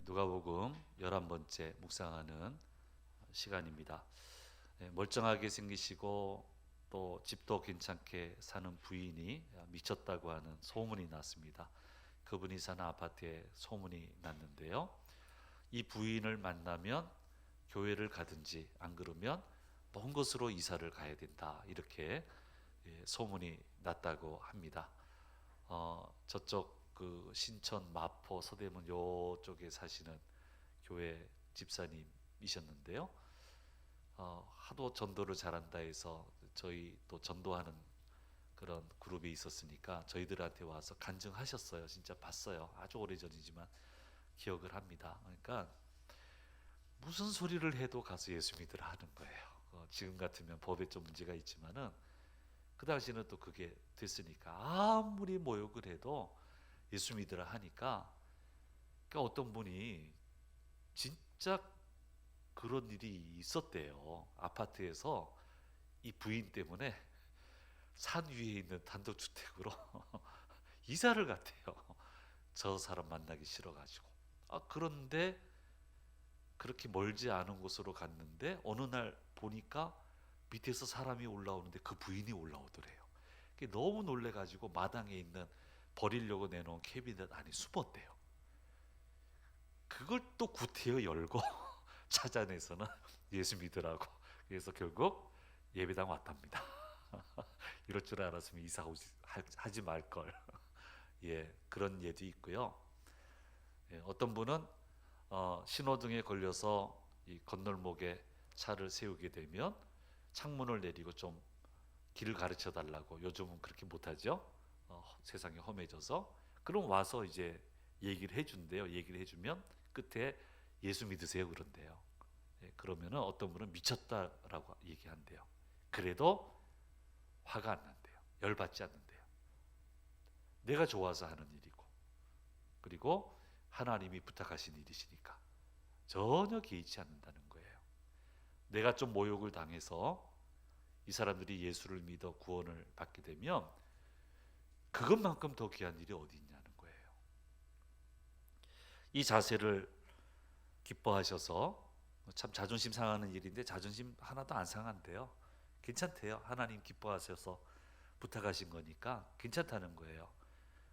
누가복음 11번째 묵상하는 시간입니다. 멀쩡하게 생기시고 또 집도 괜찮게 사는 부인이 미쳤다고 하는 소문이 났습니다. 그분이 사는 아파트에 소문이 났는데요. 이 부인을 만나면 교회를 가든지 안 그러면 먼 곳으로 이사를 가야 된다. 이렇게 소문이 났다고 합니다. 저쪽 그 신천, 마포, 서대문 요쪽에 사시는 교회 집사님이셨는데요. 하도 전도를 잘한다 해서 저희 또 전도하는 그런 그룹이 있었으니까 저희들한테 와서 간증하셨어요. 진짜 봤어요. 아주 오래전이지만 기억을 합니다. 그러니까 무슨 소리를 해도 가서 예수 믿으라 하는 거예요. 지금 같으면 법에 좀 문제가 있지만은 그 당시는 또 그게 됐으니까 아무리 모욕을 해도 예수 믿으라 하니까, 그러니까 어떤 분이 진짜 그런 일이 있었대요. 아파트에서 이 부인 때문에 산 위에 있는 단독주택으로 이사를 갔대요. 저 사람 만나기 싫어가지고. 그런데 그렇게 멀지 않은 곳으로 갔는데 어느 날 보니까 밑에서 사람이 올라오는데 그 부인이 올라오더래요. 너무 놀래가지고 마당에 있는 버리려고 내놓은 캐비넷 안에 숨었대요. 그걸 또 구태여 열고 찾아내서는 예수 믿으라고. 그래서 결국 예배당 왔답니다. 이럴 줄 알았으면 이사 하지 말걸. 예, 그런 예도 있고요. 어떤 분은 신호등에 걸려서 이 건널목에 차를 세우게 되면 창문을 내리고 좀 길을 가르쳐 달라고. 요즘은 그렇게 못하죠. 세상이 험해져서. 그럼 와서 이제 얘기를 해준대요. 얘기를 해주면 끝에 예수 믿으세요 그런대요. 그러면은 어떤 분은 미쳤다라고 얘기한대요. 그래도 화가 안 난대요. 열받지 않는데요. 내가 좋아서 하는 일이고, 그리고 하나님이 부탁하신 일이시니까 전혀 개의치 않는다는 거예요. 내가 좀 모욕을 당해서 이 사람들이 예수를 믿어 구원을 받게 되면 그것만큼 더 귀한 일이 어디 있냐는 거예요. 이 자세를 기뻐하셔서, 참 자존심 상하는 일인데 자존심 하나도 안 상한대요. 괜찮대요. 하나님 기뻐하셔서 부탁하신 거니까 괜찮다는 거예요.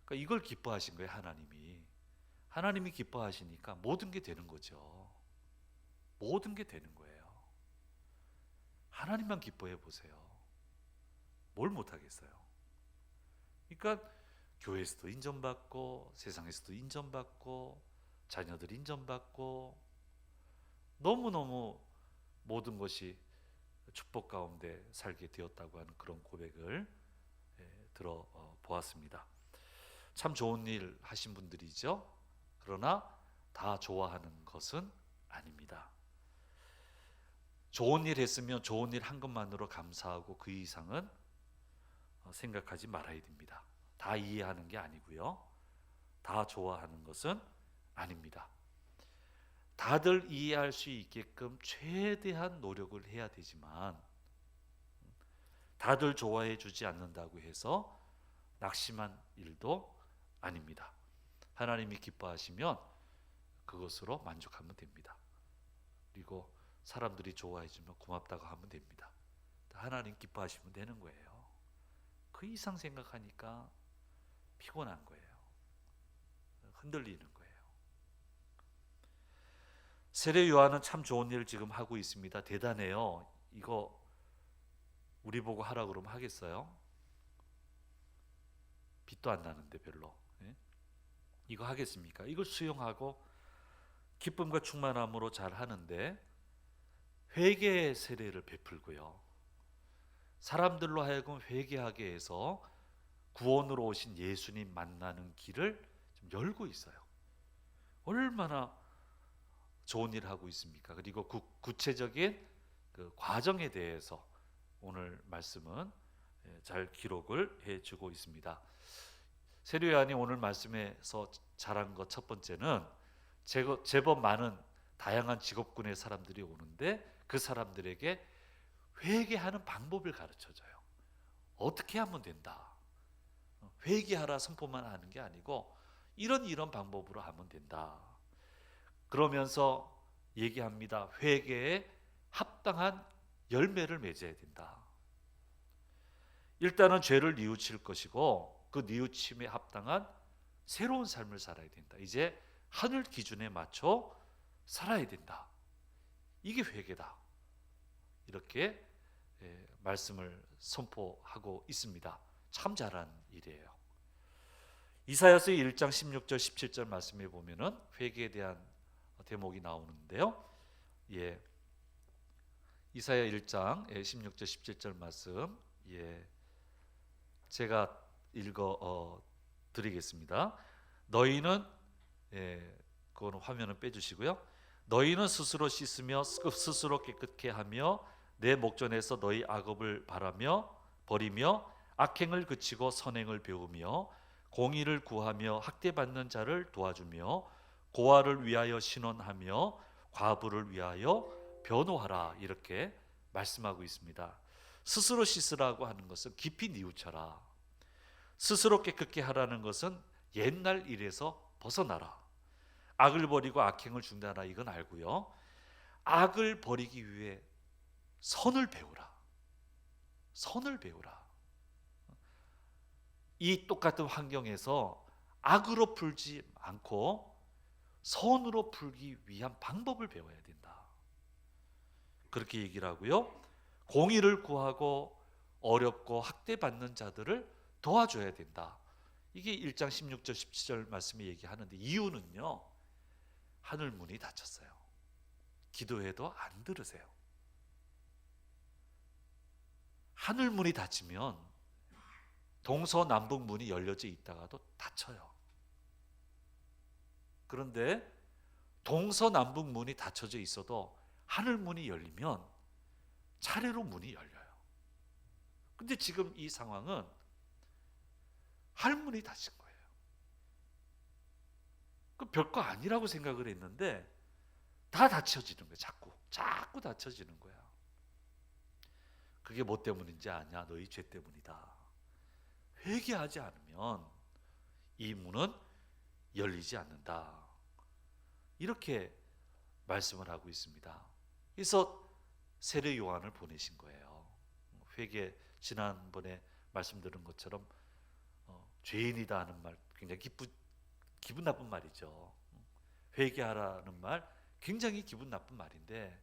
그러니까 이걸 기뻐하신 거예요. 하나님이 기뻐하시니까 모든 게 되는 거죠. 모든 게 되는 거예요. 하나님만 기뻐해 보세요. 뭘 못하겠어요. 그러니까 교회에서도 인정받고, 세상에서도 인정받고, 자녀들 인정받고, 너무너무 모든 것이 축복 가운데 살게 되었다고 하는 그런 고백을 들어 보았습니다. 참 좋은 일 하신 분들이죠. 그러나 다 좋아하는 것은 아닙니다. 좋은 일 했으면 좋은 일 한 것만으로 감사하고 그 이상은 생각하지 말아야 됩니다. 다 이해하는 게 아니고요. 다 좋아하는 것은 아닙니다. 다들 이해할 수 있게끔 최대한 노력을 해야 되지만, 다들 좋아해 주지 않는다고 해서 낙심한 일도 아닙니다. 하나님이 기뻐하시면 그것으로 만족하면 됩니다. 그리고 사람들이 좋아해 주면 고맙다고 하면 됩니다. 하나님 기뻐하시면 되는 거예요. 그 이상 생각하니까 피곤한 거예요. 흔들리는 거예요. 세례 요한은 참 좋은 일을 지금 하고 있습니다. 대단해요. 이거 우리 보고 하라 그러면 하겠어요? 빛도 안 나는데 별로. 이거 하겠습니까? 이걸 수용하고 기쁨과 충만함으로 잘 하는데, 회개의 세례를 베풀고요, 사람들로 하여금 회개하게 해서 구원으로 오신 예수님 만나는 길을 좀 열고 있어요. 얼마나 좋은 일을 하고 있습니까? 그리고 구체적인 그 과정에 대해서 오늘 말씀은 잘 기록을 해주고 있습니다. 세례 요한이 오늘 말씀에서 잘한 것 첫 번째는 제법 많은 다양한 직업군의 사람들이 오는데 그 사람들에게 회개하는 방법을 가르쳐줘요. 어떻게 하면 된다. 회개하라 선포만 하는 게 아니고 이런 방법으로 하면 된다. 그러면서 얘기합니다. 회개에 합당한 열매를 맺어야 된다. 일단은 죄를 뉘우칠 것이고 그 뉘우침에 합당한 새로운 삶을 살아야 된다. 이제 하늘 기준에 맞춰 살아야 된다. 이게 회개다. 이렇게 말씀을 선포하고 있습니다. 참 잘한 일이에요. 이사야서 1장 16절 17절 말씀에 보면은 회개에 대한 대목이 나오는데요. 이사야 1장 16절 17절 말씀 제가 읽어 드리겠습니다. 너희는 그거는 화면을 빼주시고요. 너희는 스스로 씻으며 스스로 깨끗게 하며 내 목전에서 너희 악업을 버리며 악행을 그치고 선행을 배우며 공의를 구하며 학대받는 자를 도와주며 고아를 위하여 신원하며 과부를 위하여 변호하라. 이렇게 말씀하고 있습니다. 스스로 씻으라고 하는 것은 깊이 뉘우쳐라. 스스로 깨끗게 하라는 것은 옛날 일에서 벗어나라. 악을 버리고 악행을 중단하라. 이건 알고요. 악을 버리기 위해 선을 배우라. 선을 배우라. 이 똑같은 환경에서 악으로 풀지 않고 선으로 풀기 위한 방법을 배워야 된다. 그렇게 얘기를 하고요. 공의를 구하고 어렵고 학대받는 자들을 도와줘야 된다. 이게 1장 16절 17절 말씀이 얘기하는데 이유는요. 하늘 문이 닫혔어요. 기도해도 안 들으세요. 하늘 문이 닫히면 동서남북 문이 열려져 있다가도 닫혀요. 그런데 동서남북 문이 닫혀져 있어도 하늘 문이 열리면 차례로 문이 열려요. 근데 지금 이 상황은 하늘 문이 닫힌 거예요. 그 별거 아니라고 생각을 했는데 다 닫혀지는 거예요. 자꾸 닫혀지는 거야. 그게 뭐 때문인지 아냐? 너희 죄 때문이다. 회개하지 않으면 이 문은 열리지 않는다. 이렇게 말씀을 하고 있습니다. 그래서 세례 요한을 보내신 거예요. 회개, 지난번에 말씀드린 것처럼 죄인이다 하는 말 굉장히 기분 나쁜 말이죠. 회개하라는 말 굉장히 기분 나쁜 말인데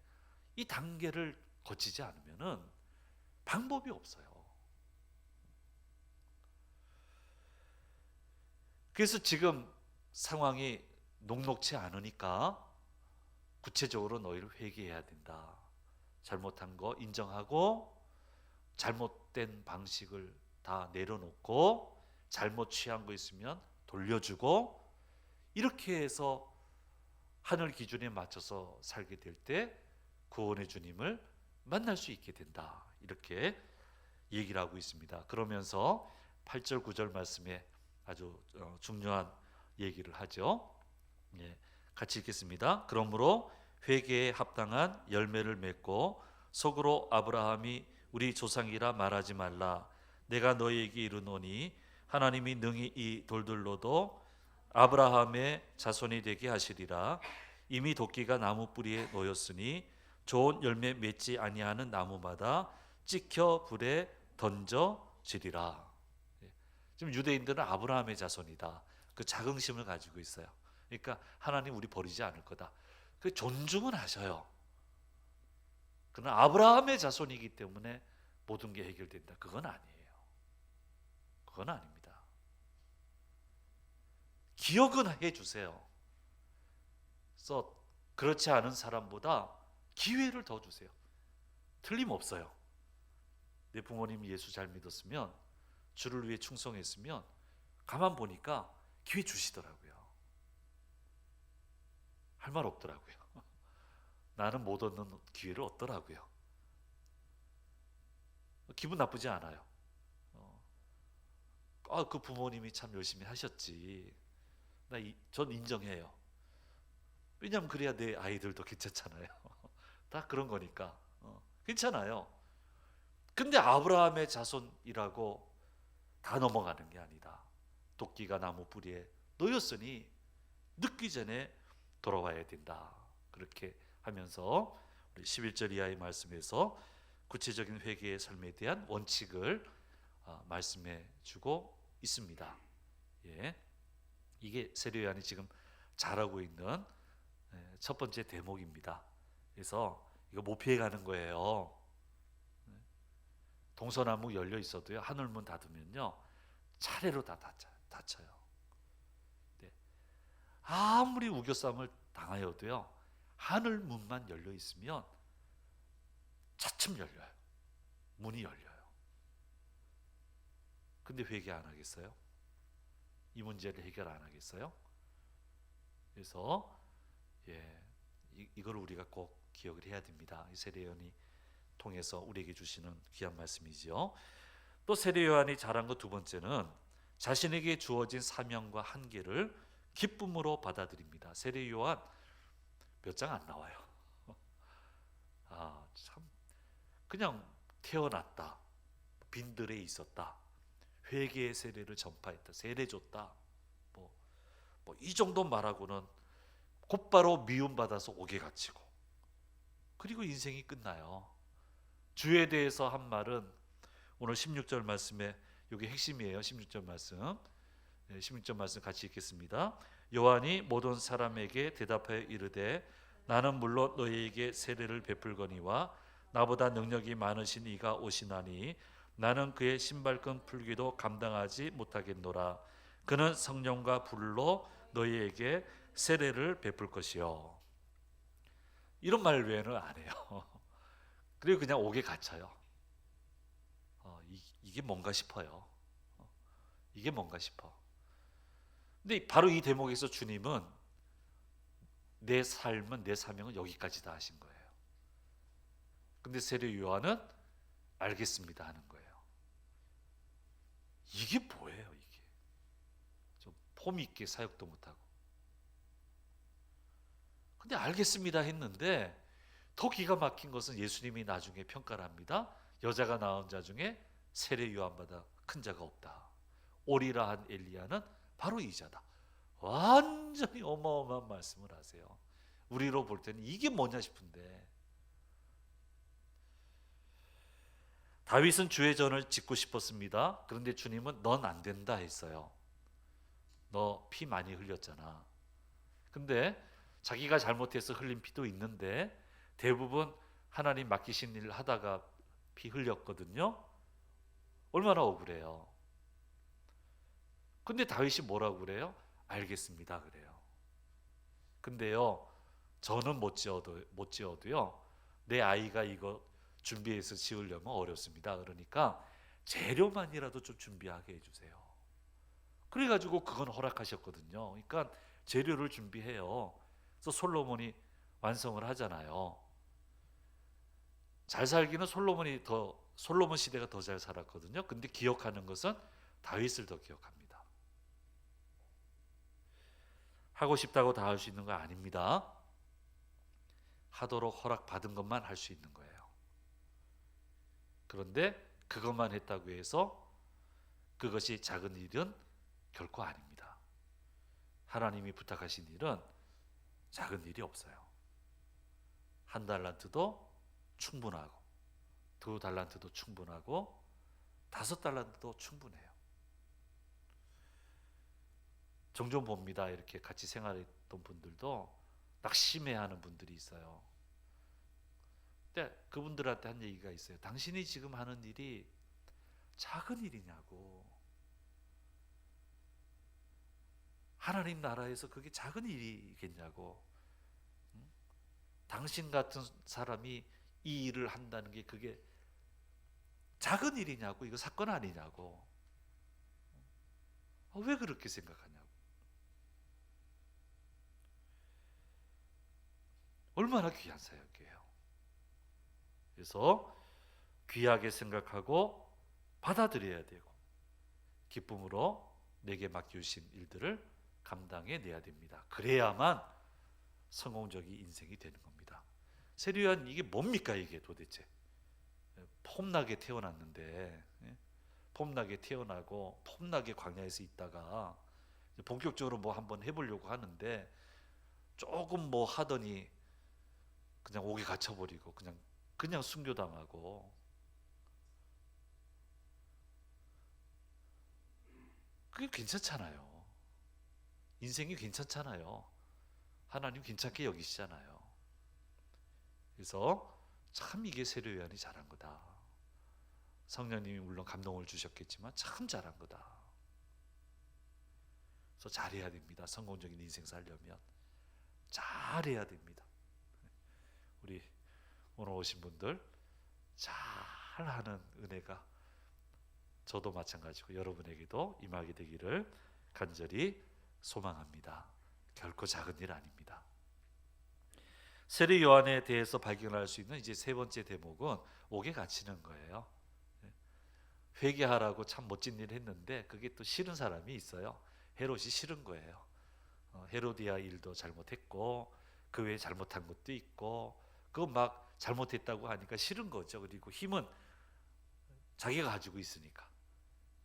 이 단계를 거치지 않으면은 방법이 없어요. 그래서 지금 상황이 녹록치 않으니까 구체적으로 너희를 회개해야 된다. 잘못한 거 인정하고 잘못된 방식을 다 내려놓고 잘못 취한 거 있으면 돌려주고 이렇게 해서 하늘 기준에 맞춰서 살게 될 때 구원의 주님을 만날 수 있게 된다. 이렇게 얘기를 하고 있습니다. 그러면서 8절 9절 말씀에 아주 중요한 얘기를 하죠. 같이 읽겠습니다. 그러므로 회개에 합당한 열매를 맺고 속으로 아브라함이 우리 조상이라 말하지 말라. 내가 너희에게 이르노니 하나님이 능히 이 돌들로도 아브라함의 자손이 되게 하시리라. 이미 도끼가 나무 뿌리에 놓였으니 좋은 열매 맺지 아니하는 나무마다 찍혀 불에 던져지리라. 지금 유대인들은 아브라함의 자손이다. 그 자긍심을 가지고 있어요. 그러니까 하나님 우리 버리지 않을 거다. 그 존중은 하셔요. 그러나 아브라함의 자손이기 때문에 모든 게 해결된다. 그건 아니에요. 그건 아닙니다. 기억은 해주세요. 그래서 그렇지 않은 사람보다 기회를 더 주세요. 틀림없어요. 내 부모님이 예수 잘 믿었으면 주를 위해 충성했으면 가만 보니까 기회 주시더라고요. 할 말 없더라고요. 나는 못 얻는 기회를 얻더라고요. 기분 나쁘지 않아요. 그 부모님이 참 열심히 하셨지. 전 인정해요. 왜냐하면 그래야 내 아이들도 괜찮잖아요. 다 그런 거니까 괜찮아요. 근데 아브라함의 자손이라고 다 넘어가는 게 아니다. 도끼가 나무 뿌리에 놓였으니 늦기 전에 돌아와야 된다. 그렇게 하면서 우리 11절 이하의 말씀에서 구체적인 회개의 삶에 대한 원칙을 말씀해 주고 있습니다. 예. 이게 세례 요한이 지금 잘하고 있는 첫 번째 대목입니다. 그래서 이거 못 피해가는 거예요. 동서남북 열려 있어도요, 하늘문 닫으면요 차례로 다 닫혀요. 네. 아무리 우겨쌈을 당하여도요, 하늘문만 열려 있으면 차츰 열려요. 문이 열려요. 근데 회개 안 하겠어요? 이 문제를 해결 안 하겠어요? 그래서 이걸 우리가 꼭 기억을 해야 됩니다. 이 세례 요한이 통해서 우리에게 주시는 귀한 말씀이죠. 또 세례 요한이 잘한 것 두 번째는 자신에게 주어진 사명과 한계를 기쁨으로 받아들입니다. 세례 요한 몇 장 안 나와요. 참 그냥 태어났다, 빈들에 있었다, 회개의 세례를 전파했다, 세례 줬다, 뭐 이 정도 말하고는 곧바로 미움받아서 옥에 갇히고, 그리고 인생이 끝나요. 주에 대해서 한 말은 오늘 16절 말씀에, 이게 핵심이에요. 16절 말씀, 16절 말씀 같이 읽겠습니다. 요한이 모든 사람에게 대답하여 이르되 나는 물론 너희에게 세례를 베풀거니와 나보다 능력이 많으신 이가 오시나니 나는 그의 신발끈 풀기도 감당하지 못하겠노라. 그는 성령과 불로 너희에게 세례를 베풀 것이요. 이런 말 외에는 안 해요. 그리고 그냥 옥에 갇혀요. 이게 뭔가 싶어요. 이게 뭔가 싶어. 근데 바로 이 대목에서 주님은 내 삶은, 내 사명은 여기까지다 하신 거예요. 근데 세례 요한은 알겠습니다 하는 거예요. 이게 뭐예요, 이게? 좀 폼 있게 사역도 못하고. 근데 알겠습니다 했는데 더 기가 막힌 것은 예수님이 나중에 평가를 합니다. 여자가 낳은 자 중에 세례 요한보다 큰 자가 없다. 오리라 한 엘리야는 바로 이 자다. 완전히 어마어마한 말씀을 하세요. 우리로 볼 때는 이게 뭐냐 싶은데, 다윗은 주의 전을 짓고 싶었습니다. 그런데 주님은 넌 안 된다 했어요. 너 피 많이 흘렸잖아. 근데 자기가 잘못해서 흘린 피도 있는데 대부분 하나님 맡기신 일 하다가 피 흘렸거든요. 얼마나 억울해요. 근데 다윗이 뭐라고 그래요? 알겠습니다 그래요. 근데요, 저는 못 지어도요, 내 아이가 이거 준비해서 지으려면 어렵습니다. 그러니까 재료만이라도 좀 준비하게 해주세요. 그래가지고 그건 허락하셨거든요. 그러니까 재료를 준비해요. 그래서 솔로몬이 완성을 하잖아요. 잘 살기는 솔로몬 시대가 더 잘 살았거든요. 근데 기억하는 것은 다윗을 더 기억합니다. 하고 싶다고 다 할 수 있는 거 아닙니다. 하도록 허락받은 것만 할 수 있는 거예요. 그런데 그것만 했다고 해서 그것이 작은 일은 결코 아닙니다. 하나님이 부탁하신 일은 작은 일이 없어요. 한 달란트도 충분하고, 두 달란트도 충분하고, 5달란트도 충분해요. 종종 봅니다. 이렇게 같이 생활했던 분들도 낙심해하는 분들이 있어요. 근데 그분들한테 한 얘기가 있어요. 당신이 지금 하는 일이 작은 일이냐고. 하나님 나라에서 그게 작은 일이겠냐고. 당신 같은 사람이 이 일을 한다는 게 그게 작은 일이냐고. 이거 사건 아니냐고. 왜 그렇게 생각하냐고. 얼마나 귀한 사역이에요. 그래서 귀하게 생각하고 받아들여야 되고, 기쁨으로 내게 맡겨주신 일들을 감당해내야 됩니다. 그래야만 성공적인 인생이 되는 겁니다. 세례 요한 이게 뭡니까 이게 도대체? 폼나게 태어났는데, 폼나게 태어나고 폼나게 광야에서 있다가 본격적으로 뭐 한번 해보려고 하는데 조금 뭐 하더니 그냥 옥에 갇혀버리고 그냥 순교당하고, 그게 괜찮잖아요. 인생이 괜찮잖아요. 하나님 괜찮게 여기시잖아요. 그래서 참 이게 세례요한이 잘한 거다. 성령님이 물론 감동을 주셨겠지만 참 잘한 거다. 그래서 잘해야 됩니다. 성공적인 인생 살려면 잘해야 됩니다. 우리 오늘 오신 분들 잘하는 은혜가 저도 마찬가지고 여러분에게도 임하게 되기를 간절히 소망합니다. 결코 작은 일 아닙니다. 세례 요한에 대해서 발견할 수 있는 이제 세 번째 대목은 옥에 갇히는 거예요. 회개하라고 참 멋진 일을 했는데 그게 또 싫은 사람이 있어요. 헤롯이 싫은 거예요. 헤로디아 일도 잘못했고 그 외에 잘못한 것도 있고, 그거 막 잘못했다고 하니까 싫은 거죠. 그리고 힘은 자기가 가지고 있으니까.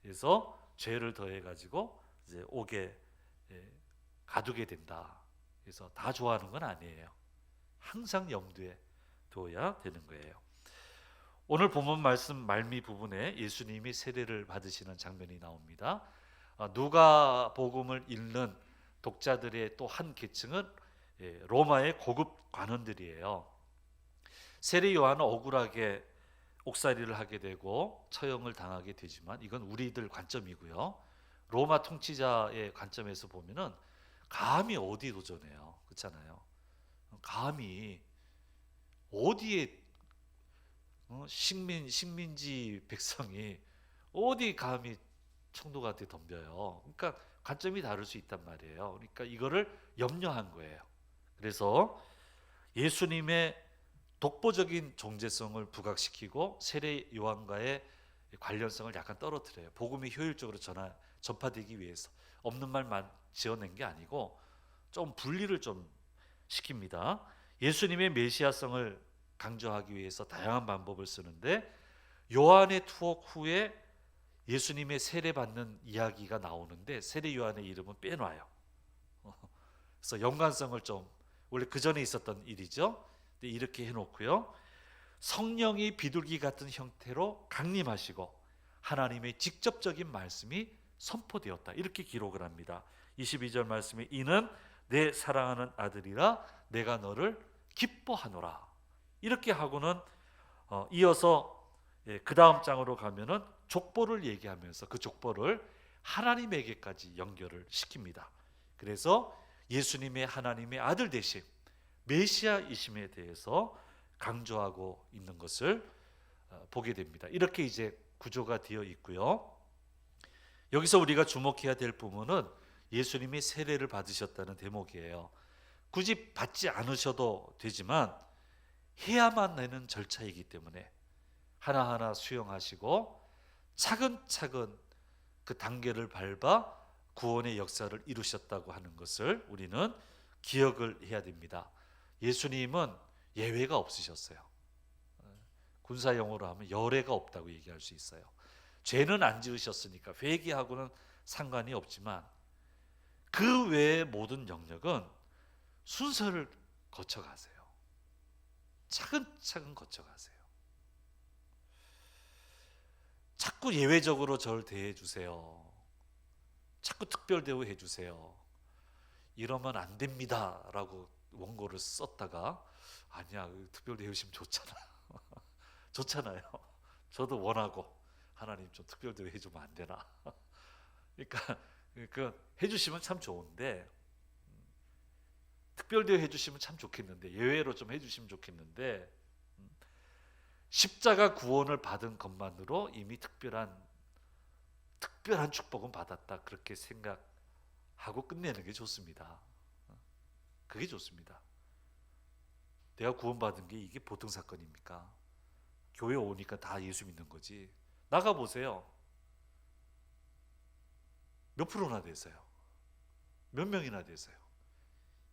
그래서 죄를 더해 가지고 이제 옥에 가두게 된다. 그래서 다 좋아하는 건 아니에요. 항상 염두에 둬야 되는 거예요. 오늘 본문 말씀 말미 부분에 예수님이 세례를 받으시는 장면이 나옵니다. 누가 복음을 읽는 독자들의 또 한 계층은 로마의 고급 관원들이에요. 세례 요한은 억울하게 옥살이를 하게 되고 처형을 당하게 되지만 이건 우리들 관점이고요. 로마 통치자의 관점에서 보면은 감히 어디 도전해요? 그렇잖아요. 감히 어디에 식민지 백성이 어디 감히 총독한테 덤벼요. 그러니까 관점이 다를 수 있단 말이에요. 그러니까 이거를 염려한 거예요. 그래서 예수님의 독보적인 존재성을 부각시키고 세례 요한과의 관련성을 약간 떨어뜨려요. 복음이 효율적으로 전파되기 위해서 없는 말만 지어낸 게 아니고 좀 분리를 좀 시킵니다. 예수님의 메시아성을 강조하기 위해서 다양한 방법을 쓰는데 요한의 투옥 후에 예수님의 세례받는 이야기가 나오는데 세례 요한의 이름은 빼놔요. 그래서 연관성을 좀, 원래 그 전에 있었던 일이죠. 근데 이렇게 해놓고요. 성령이 비둘기 같은 형태로 강림하시고 하나님의 직접적인 말씀이 선포되었다. 이렇게 기록을 합니다. 22절 말씀에 이는 내 사랑하는 아들이라 내가 너를 기뻐하노라. 이렇게 하고는 이어서 그 다음 장으로 가면은 족보를 얘기하면서 그 족보를 하나님에게까지 연결을 시킵니다. 그래서 예수님의 하나님의 아들 되심, 메시아이심에 대해서 강조하고 있는 것을 보게 됩니다. 이렇게 이제 구조가 되어 있고요. 여기서 우리가 주목해야 될 부분은 예수님이 세례를 받으셨다는 대목이에요. 굳이 받지 않으셔도 되지만 해야만 되는 절차이기 때문에 하나하나 수용하시고 차근차근 그 단계를 밟아 구원의 역사를 이루셨다고 하는 것을 우리는 기억을 해야 됩니다. 예수님은 예외가 없으셨어요. 군사용어로 하면 열애가 없다고 얘기할 수 있어요. 죄는 안 지으셨으니까 회개하고는 상관이 없지만 그 외의 모든 영역은 순서를 거쳐가세요. 차근차근 거쳐가세요. 자꾸 예외적으로 저를 대해주세요. 자꾸 특별 대우해 주세요. 이러면 안 됩니다 라고 원고를 썼다가 아니야, 특별 대우심 좋잖아. 좋잖아요. 저도 원하고 하나님 좀 특별 대우 해주면 안 되나. 그러니까 해주시면 참 좋은데 특별 대우 해주시면 참 좋겠는데 예외로 좀 해주시면 좋겠는데 십자가 구원을 받은 것만으로 이미 특별한 축복은 받았다 그렇게 생각하고 끝내는 게 좋습니다. 그게 좋습니다. 내가 구원받은 게 이게 보통 사건입니까? 교회 오니까 다 예수 믿는 거지. 나가보세요. 몇 프로나 되세요? 몇 명이나 되세요?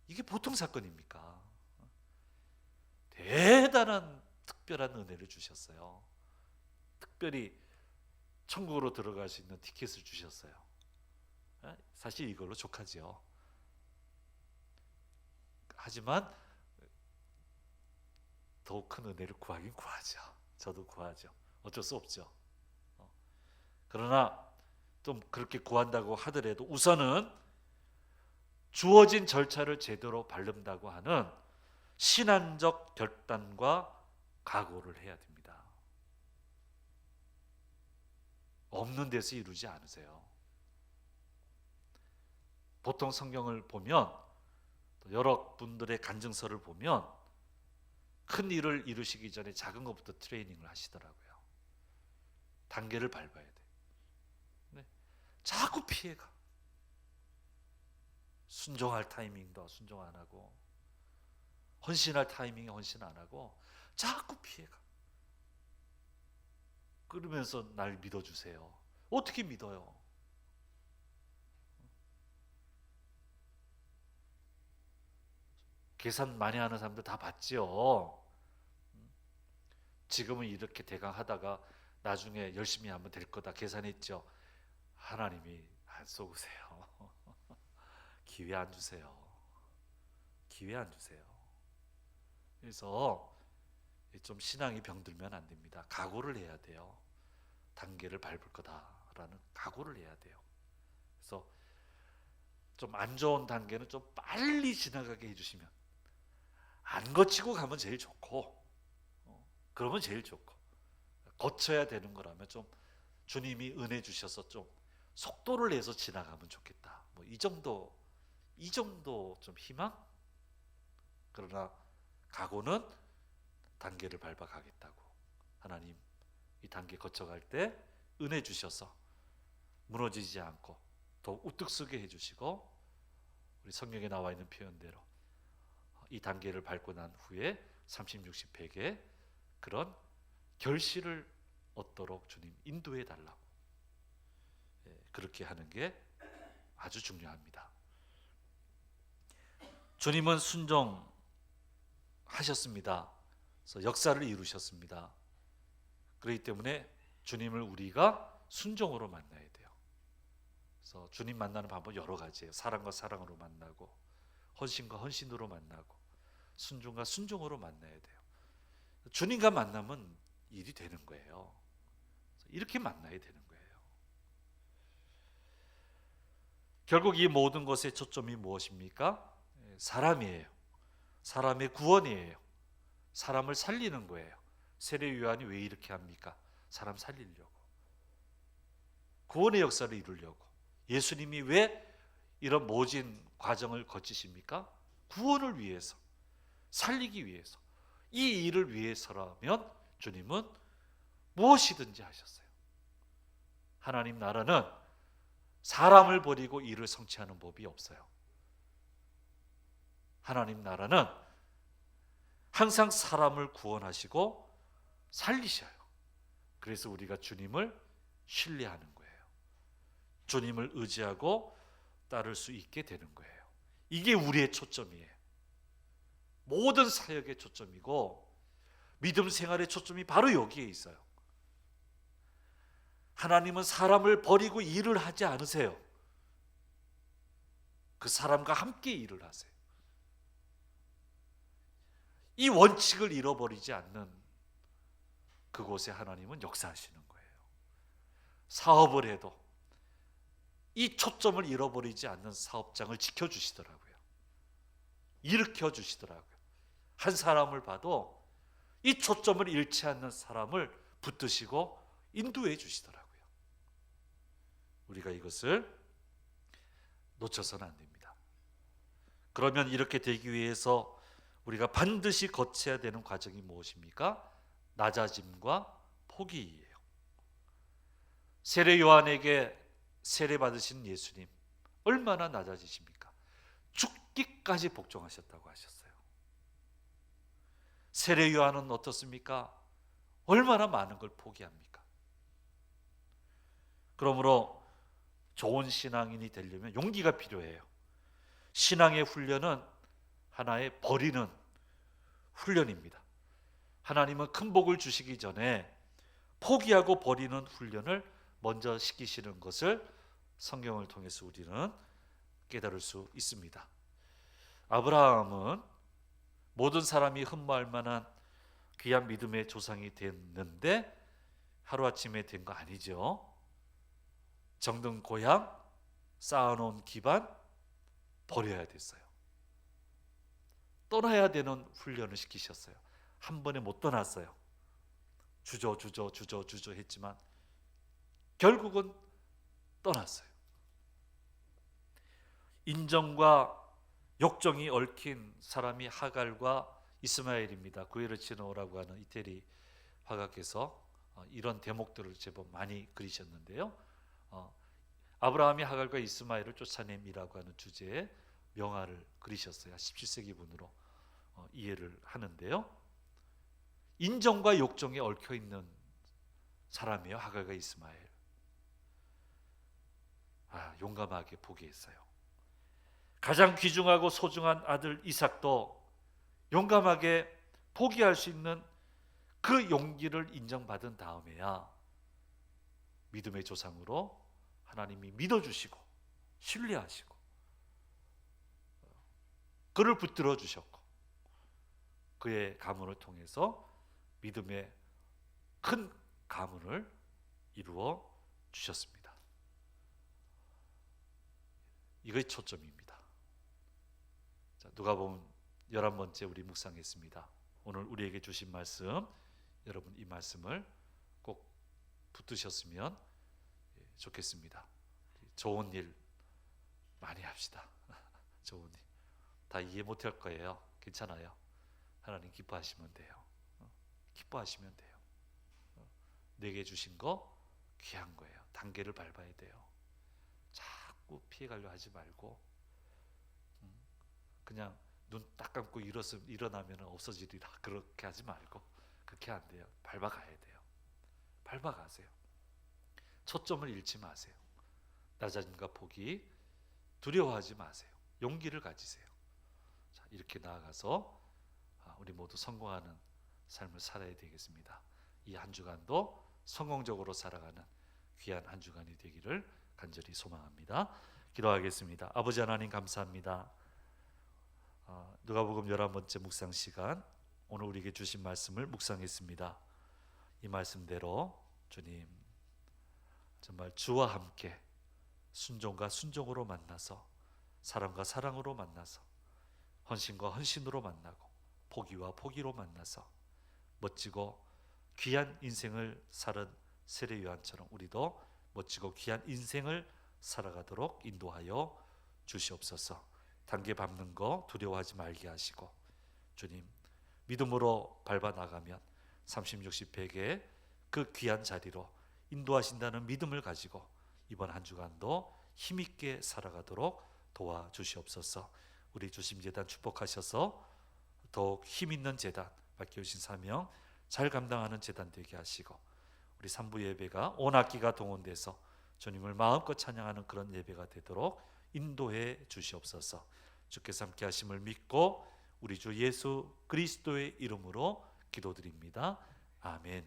이게 보통 사건입니까? 대단한 특별한 은혜를 주셨어요. 특별히 천국으로 들어갈 수 있는 티켓을 주셨어요. 사실 이걸로 족하지요. 하지만 더 큰 은혜를 구하긴 구하죠. 저도 구하죠. 어쩔 수 없죠. 그러나 좀 그렇게 구한다고 하더라도 우선은 주어진 절차를 제대로 밟는다고 하는 신앙적 결단과 각오를 해야 됩니다. 없는 데서 이루지 않으세요. 보통 성경을 보면 여러 분들의 간증서를 보면 큰 일을 이루시기 전에 작은 것부터 트레이닝을 하시더라고요. 단계를 밟아야 돼. 네. 자꾸 피해가. 순종할 타이밍도 순종 안 하고, 헌신할 타이밍에 헌신 안 하고 자꾸 피해가. 그러면서 날 믿어주세요. 어떻게 믿어요? 계산 많이 하는 사람들 다 봤지요. 지금은 이렇게 대강 하다가 나중에 열심히 하면 될 거다 계산했죠. 하나님이 안 속으세요. 기회 안 주세요. 기회 안 주세요. 그래서 좀 신앙이 병들면 안 됩니다. 각오를 해야 돼요. 단계를 밟을 거다라는 각오를 해야 돼요. 그래서 좀 안 좋은 단계는 좀 빨리 지나가게 해주시면, 안 거치고 가면 제일 좋고, 그러면 제일 좋고, 거쳐야 되는 거라면 좀 주님이 은혜 주셔서 좀 속도를 내서 지나가면 좋겠다. 뭐 이 정도 좀 희망? 그러나 각오는 단계를 밟아 가겠다고. 하나님 이 단계 거쳐갈 때 은혜 주셔서 무너지지 않고 더 우뚝 서게 해주시고, 우리 성경에 나와 있는 표현대로 이 단계를 밟고 난 후에 30, 60, 100의 그런 결실을 얻도록 주님 인도해 달라고. 그렇게 하는 게 아주 중요합니다. 주님은 순종하셨습니다. 그래서 역사를 이루셨습니다. 그렇기 때문에 주님을 우리가 순종으로 만나야 돼요. 그래서 주님 만나는 방법 여러 가지예요. 사랑과 사랑으로 만나고, 헌신과 헌신으로 만나고, 순종과 순종으로 만나야 돼요. 주님과 만나면 일이 되는 거예요. 이렇게 만나야 되는 거예요. 결국 이 모든 것의 초점이 무엇입니까? 사람이에요. 사람의 구원이에요. 사람을 살리는 거예요. 세례 요한이 왜 이렇게 합니까? 사람 살리려고. 구원의 역사를 이루려고. 예수님이 왜 이런 모진 과정을 거치십니까? 구원을 위해서, 살리기 위해서. 이 일을 위해서라면 주님은 무엇이든지 하셨어요. 하나님 나라는 사람을 버리고 일을 성취하는 법이 없어요. 하나님 나라는 항상 사람을 구원하시고 살리셔요. 그래서 우리가 주님을 신뢰하는 거예요. 주님을 의지하고 따를 수 있게 되는 거예요. 이게 우리의 초점이에요. 모든 사역의 초점이고, 믿음 생활의 초점이 바로 여기에 있어요. 하나님은 사람을 버리고 일을 하지 않으세요. 그 사람과 함께 일을 하세요. 이 원칙을 잃어버리지 않는 그곳에 하나님은 역사하시는 거예요. 사업을 해도 이 초점을 잃어버리지 않는 사업장을 지켜주시더라고요. 일으켜 주시더라고요. 한 사람을 봐도 이 초점을 잃지 않는 사람을 붙드시고 인도해 주시더라고요. 우리가 이것을 놓쳐서는 안 됩니다. 그러면 이렇게 되기 위해서 우리가 반드시 거쳐야 되는 과정이 무엇입니까? 낮아짐과 포기예요. 세례 요한에게 세례 받으신 예수님 얼마나 낮아지십니까? 죽기까지 복종하셨다고 하셨어요. 세례 요한은 어떻습니까? 얼마나 많은 걸 포기합니까? 그러므로 좋은 신앙인이 되려면 용기가 필요해요. 신앙의 훈련은 하나의 버리는 훈련입니다. 하나님은 큰 복을 주시기 전에 포기하고 버리는 훈련을 먼저 시키시는 것을 성경을 통해서 우리는 깨달을 수 있습니다. 아브라함은 모든 사람이 흠모할 만한 귀한 믿음의 조상이 됐는데 하루아침에 된 거 아니죠. 정든 고향, 쌓아놓은 기반 버려야 됐어요. 떠나야 되는 훈련을 시키셨어요. 한 번에 못 떠났어요. 주저 했지만 결국은 떠났어요. 인정과 욕정이 얽힌 사람이 하갈과 이스마엘입니다. 구에르치노라고 하는 이태리 화가께서 이런 대목들을 제법 많이 그리셨는데요. 아브라함이 하갈과 이스마엘을 쫓아냄이라고 하는 주제의 명화를 그리셨어요. 17세기 분으로 이해를 하는데요. 인정과 욕정에 얽혀 있는 사람이에요. 하갈과 이스마엘. 용감하게 포기했어요. 가장 귀중하고 소중한 아들 이삭도 용감하게 포기할 수 있는 그 용기를 인정받은 다음에야 믿음의 조상으로 하나님이 믿어주시고 신뢰하시고 그를 붙들어 주셨고 그의 가문을 통해서 믿음의 큰 가문을 이루어 주셨습니다. 이것이 초점입니다. 자, 누가복음 11번째 우리 묵상했습니다. 오늘 우리에게 주신 말씀, 여러분 이 말씀을 꼭 붙드셨으면 좋겠습니다. 좋은 일 많이 합시다. 좋은 일. 다 이해 못할 거예요. 괜찮아요. 하나님 기뻐하시면 돼요. 기뻐하시면 돼요. 내게 주신 거 귀한 거예요. 단계를 밟아야 돼요. 자꾸 피해가려 하지 말고 그냥 눈 딱 감고 일어나면 없어지리라 그렇게 하지 말고 그렇게 안 돼요. 밟아가야 돼요. 밟아가세요. 초점을 잃지 마세요. 낮아짐과 포기 두려워하지 마세요. 용기를 가지세요. 자, 이렇게 나아가서 우리 모두 성공하는 삶을 살아야 되겠습니다. 이 한 주간도 성공적으로 살아가는 귀한 한 주간이 되기를 간절히 소망합니다. 기도하겠습니다. 아버지 하나님 감사합니다. 누가복음 11번째 묵상 시간, 오늘 우리에게 주신 말씀을 묵상했습니다. 이 말씀대로 주님 정말 주와 함께 순종과 순종으로 만나서 사랑과 사랑으로 만나서 헌신과 헌신으로 만나고 포기와 포기로 만나서 멋지고 귀한 인생을 살은 세례 요한처럼 우리도 멋지고 귀한 인생을 살아가도록 인도하여 주시옵소서. 단계 밟는 거 두려워하지 말게 하시고 주님 믿음으로 밟아 나가면 30, 60, 100의 그 귀한 자리로 인도하신다는 믿음을 가지고 이번 한 주간도 힘있게 살아가도록 도와주시옵소서. 우리 주심재단 축복하셔서 더욱 힘있는 재단, 맡겨주신 사명 잘 감당하는 재단 되게 하시고 우리 3부 예배가 온 학기가 동원돼서 주님을 마음껏 찬양하는 그런 예배가 되도록 인도해 주시옵소서. 주께서 함께 하심을 믿고 우리 주 예수 그리스도의 이름으로 기도드립니다. 아멘.